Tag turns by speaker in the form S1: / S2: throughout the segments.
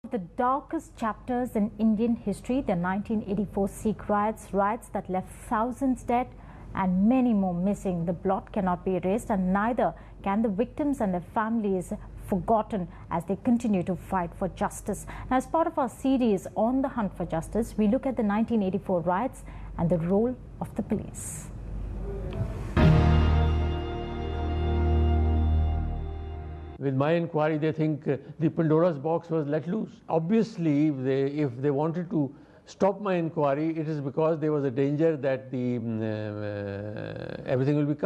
S1: The darkest chapters in Indian history, the 1984 Sikh riots that left thousands dead and many more missing. The blot cannot be erased, and neither can the victims and their families forgotten as they continue to fight for justice. Now, as part of our series on the hunt for justice, we look at the 1984 riots and the role of the police.
S2: With my inquiry, they think the Pandora's box was let loose. Obviously, if they wanted to stop my inquiry, it is because there was a danger that everything will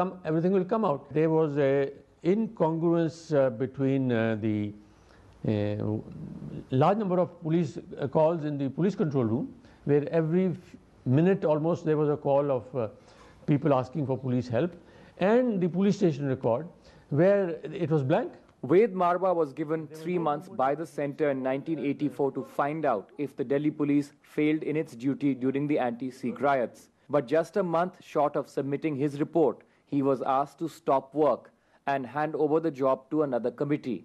S2: come out. There was a incongruence between the large number of police calls in the police control room, where every minute almost there was a call of people asking for police help, and the police station record, where it was blank.
S3: Ved Marwa was given 3 months by the centre in 1984 to find out if the Delhi police failed in its duty during the anti-Sikh riots. But just a month short of submitting his report, he was asked to stop work and hand over the job to another committee.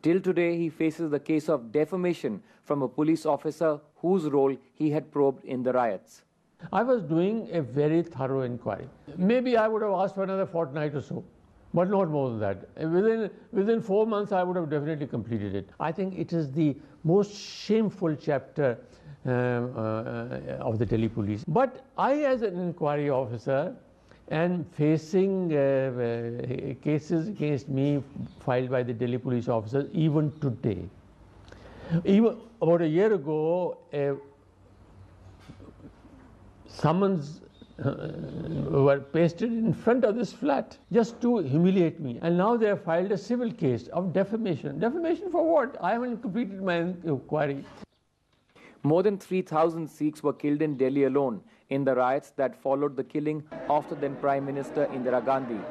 S3: Till today, he faces the case of defamation from a police officer whose role he had probed in the riots.
S2: I was doing a very thorough inquiry. Maybe I would have asked for another fortnight or so, but not more than that. Within 4 months, I would have definitely completed it. I think it is the most shameful chapter of the Delhi police. But I, as an inquiry officer, am facing cases against me filed by the Delhi police officers even today. Even about a year ago, summons were pasted in front of this flat just to humiliate me, and now they have filed a civil case of defamation. Defamation for what? I haven't completed my inquiry.
S3: More than 3,000 Sikhs were killed in Delhi alone in the riots that followed the killing of the then Prime Minister Indira Gandhi.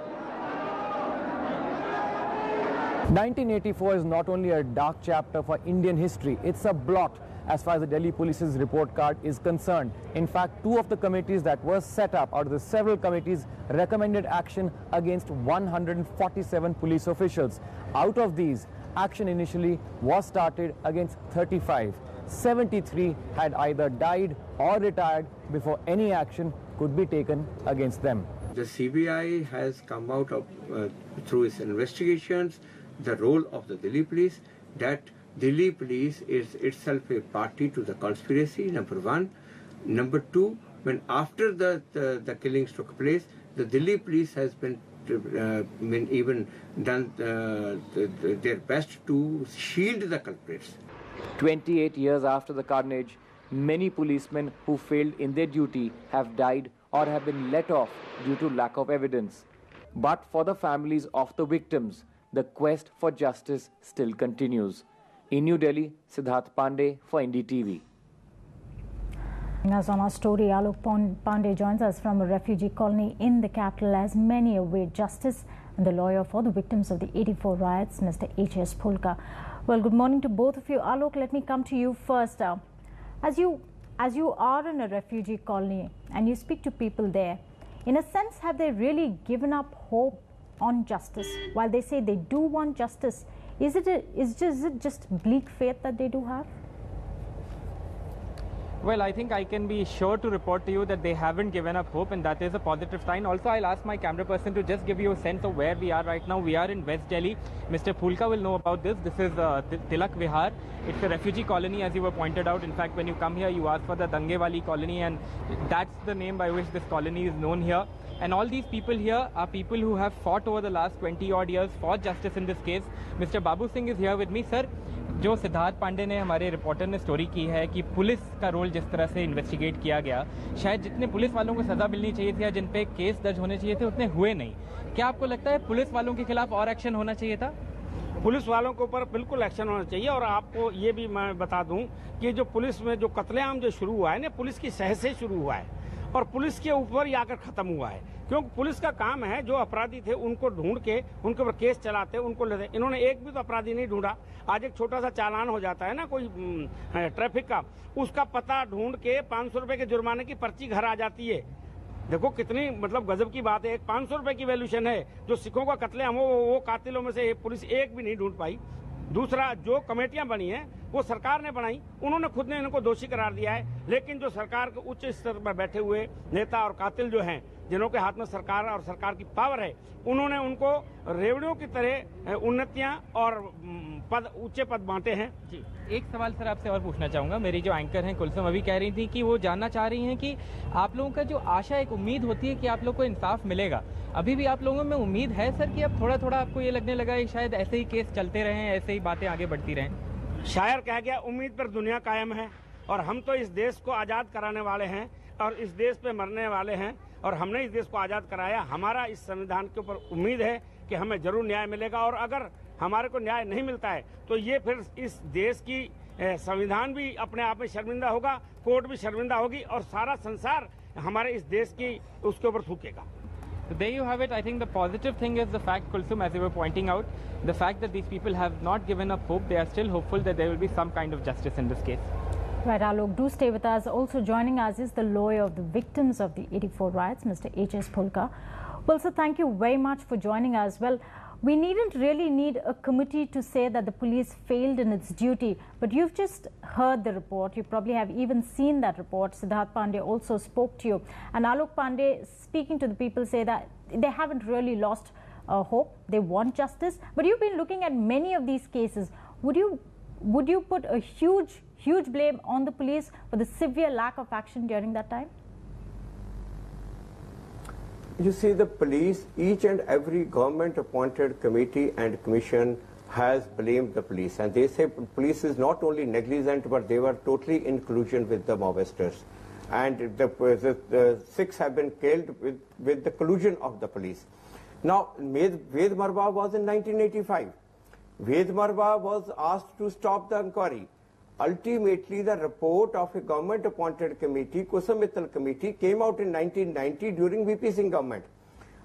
S3: 1984 is not only a dark chapter for Indian history, it's a blot as far as the Delhi Police's report card is concerned. In fact, 2 of the committees that were set up out of the several committees recommended action against 147 police officials. Out of these, action initially was started against 35. 73 had either died or retired before any action could be taken against them.
S4: The CBI has come out of, through its investigations, the role of the Delhi police, that Delhi police is itself a party to the conspiracy, number one. Number two, when after the killings took place, the Delhi police has been even done their best to shield the culprits.
S3: 28 years after the carnage, many policemen who failed in their duty have died or have been let off due to lack of evidence. But for the families of the victims, the quest for justice still continues. In New Delhi, Siddharth Pandey for NDTV.
S1: As on our story, Alok Pandey joins us from a refugee colony in the capital as many await justice, and the lawyer for the victims of the 84 riots, Mr. H.S. Phoolka. Well, good morning to both of you. Alok, let me come to you first. As you are in a refugee colony and you speak to people there, in a sense, have they really given up hope on justice? While they say they do want justice, is it just bleak faith that they do have?
S5: Well, I think I can be sure to report to you that they haven't given up hope, and that is a positive sign. Also, I'll ask my camera person to just give you a sense of where we are right now. We are in West Delhi. Mr. Phoolka will know about this. This is Tilak Vihar. It's a refugee colony, as you were pointed out. In fact, when you come here, you ask for the Dangewali colony, and that's the name by which this colony is known here. And all these people here are people who have fought over the last 20-odd years for justice in this case. Mr. Babu Singh is here with me. Sir, जो सिद्धार्थ पांडे ने हमारे reporter ने story की है कि police का role जिस तरह से इन्वेस्टिगेट किया गया, शायद जितने पुलिस वालों को सज़ा मिलनी चाहिए थी या जिन पे केस दर्ज होने चाहिए थे उतने हुए नहीं. क्या आपको लगता है पुलिस वालों के खिलाफ और एक्शन होना चाहिए था?
S6: पुलिस वालों के ऊपर बिल्कुल एक्शन होना चाहिए. और आपको ये भी मैं बता दूं कि जो पुलिस में जो कत्लेआम जो शुरू हुआ है ना, पुलिस की सहज से शुरू हुआ है और पुलिस के ऊपर ही आकर खत्म हुआ है. क्योंकि पुलिस का काम है जो अपराधी थे उनको ढूंढ के उनके ऊपर केस चलाते, उनको लेते. इन्होंने एक भी तो अपराधी नहीं ढूंढा. आज एक छोटा सा चालान हो जाता है ना कोई ट्रैफिक का, उसका पता ढूंढ के 500 रुपए के जुर्माने की पर्ची घर आ जाती है. देखो कितनी मतलब गजब की बात है. एक 500 रुपए की वैल्यूशन है. जो सिखों का कत्लेआम वो कातिलों में से पुलिस एक भी नहीं ढूंढ पाई. दूसरा, जो कमेटियां बनी हैं वो सरकार ने बनाई, उन्होंने खुद ने इनको दोषी करार दिया है, लेकिन जो सरकार के उच्च स्तर पर बैठे हुए नेता और कातिल जो हैं, जिनों के हाथ में सरकार और सरकार की पावर है, उन्होंने उनको रेवड़ियों की तरह उन्नतियां और पद, ऊंचे पद बांटे हैं।
S5: जी, एक सवाल सर आपसे और पूछना चाहूँगा। मेरी जो एंकर हैं कुलसुम अभी कह रही थी कि वो जानना चाह रही हैं कि आप लोगों का जो आशा, एक उम्मीद होती है कि आप लोग को इंसाफ मिलेगा, अभी भी आप लोगों में उम्मीद है सर कि अब थोड़ा थोड़ा आपको ये लगने लगा है शायद ऐसे ही केस चलते रहें, ऐसे ही बातें आगे बढ़ती रहें?
S6: शायर कह गया, उम्मीद पर दुनिया कायम है, और हम तो इस देश को आज़ाद कराने वाले हैं और इस देश पे मरने वाले हैं, और हमने इस देश को आज़ाद कराया। हमारा इस संविधान के ऊपर उम्मीद है कि हमें जरूर न्याय मिलेगा, और अगर हमारे को न्याय नहीं मिलता है तो ये फिर इस देश की संविधान भी अपने आप में शर्मिंदा होगा, कोर्ट भी शर्मिंदा होगी, और सारा संसार हमारे इस देश की उसके ऊपर थूकेगा।
S5: So there you have it. I think the positive thing is the fact, Kulsum, as you were pointing out, the fact that these people have not given up hope. They are still hopeful that there will be some kind of justice in this case.
S1: Right, Alok, do stay with us. Also joining us is the lawyer of the victims of the 84 riots, Mr. H.S. Phoolka. Well, sir, thank you very much for joining us. Well, we needn't really need a committee to say that the police failed in its duty, but you've just heard the report. You probably have even seen that report. Siddharth Pandey also spoke to you. And Alok Pandey, speaking to the people, say that they haven't really lost hope. They want justice. But you've been looking at many of these cases. Would you put a huge blame on the police for the severe lack of action during that time?
S4: You see, the police, each and every government appointed committee and commission has blamed the police, and they say police is not only negligent, but they were totally in collusion with the mobsters, and the 6 have been killed with the collusion of the police. Now, Ved Marwa was in 1985. Ved Marwa was asked to stop the inquiry. Ultimately, the report of a government-appointed committee, Kusum Mittal Committee, came out in 1990 during VP Singh government.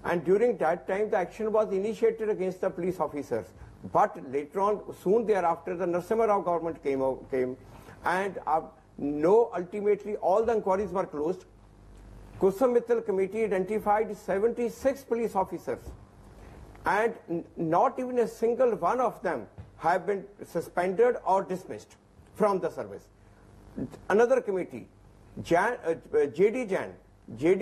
S4: And during that time, the action was initiated against the police officers. But later on, soon thereafter, the Narasimha Rao government came and ultimately all the inquiries were closed. Kusum Mittal Committee identified 76 police officers, and not even a single one of them have been suspended or dismissed from the service. Another committee, J.D. Jain and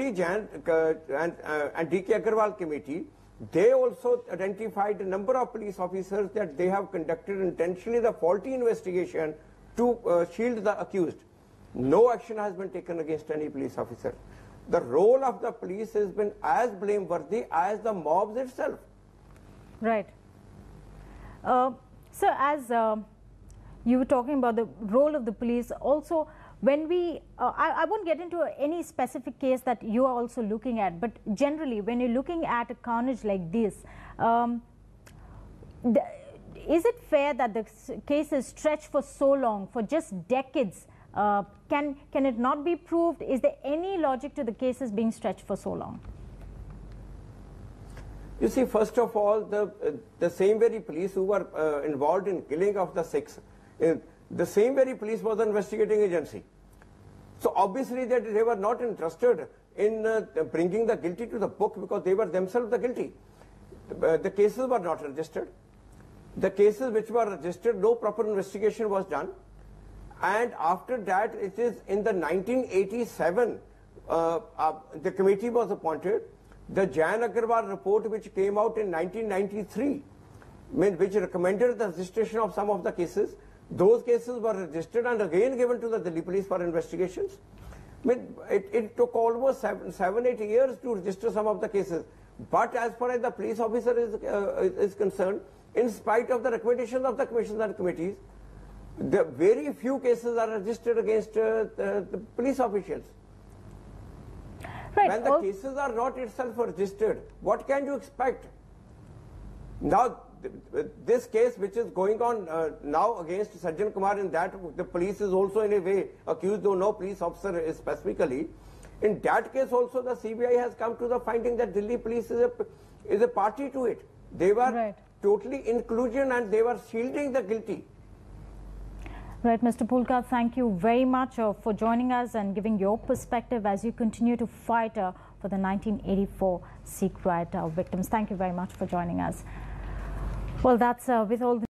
S4: D.K. Agarwal committee, they also identified a number of police officers that they have conducted intentionally the faulty investigation to shield the accused. No action has been taken against any police officer. The role of the police has been as blameworthy as the mobs itself.
S1: Right. So as you were talking about the role of the police, also when we, I won't get into any specific case that you are also looking at, but generally when you're looking at a carnage like this, is it fair that the case is stretched for so long, for just decades? Can it not be proved? Is there any logic to the cases being stretched for so long?
S4: You see, first of all, the same very police who were involved in killing of the 6, the same very police was an investigating agency. So obviously that they were not interested in bringing the guilty to the book, because they were themselves the guilty. The cases were not registered. The cases which were registered, no proper investigation was done. And after that, it is in the 1987, the committee was appointed. The Jain Agarwal report, which came out in 1993, which recommended the registration of some of the cases, those cases were registered and again given to the Delhi police for investigations. It took almost 7-8 years to register some of the cases. But as far as the police officer is concerned, in spite of the recommendations of the commissions and committees, the very few cases are registered against the police officials.
S1: Right.
S4: When the cases are not itself registered, what can you expect? Now, this case which is going on now against Sajjan Kumar, in that the police is also in a way accused, though no police officer is specifically. In that case also, the CBI has come to the finding that Delhi police is a party to it. They were totally in collusion and they were shielding the guilty.
S1: Right, Mr. Phoolka, thank you very much for joining us and giving your perspective as you continue to fight for the 1984 Sikh riot victims. Thank you very much for joining us. Well, that's with all the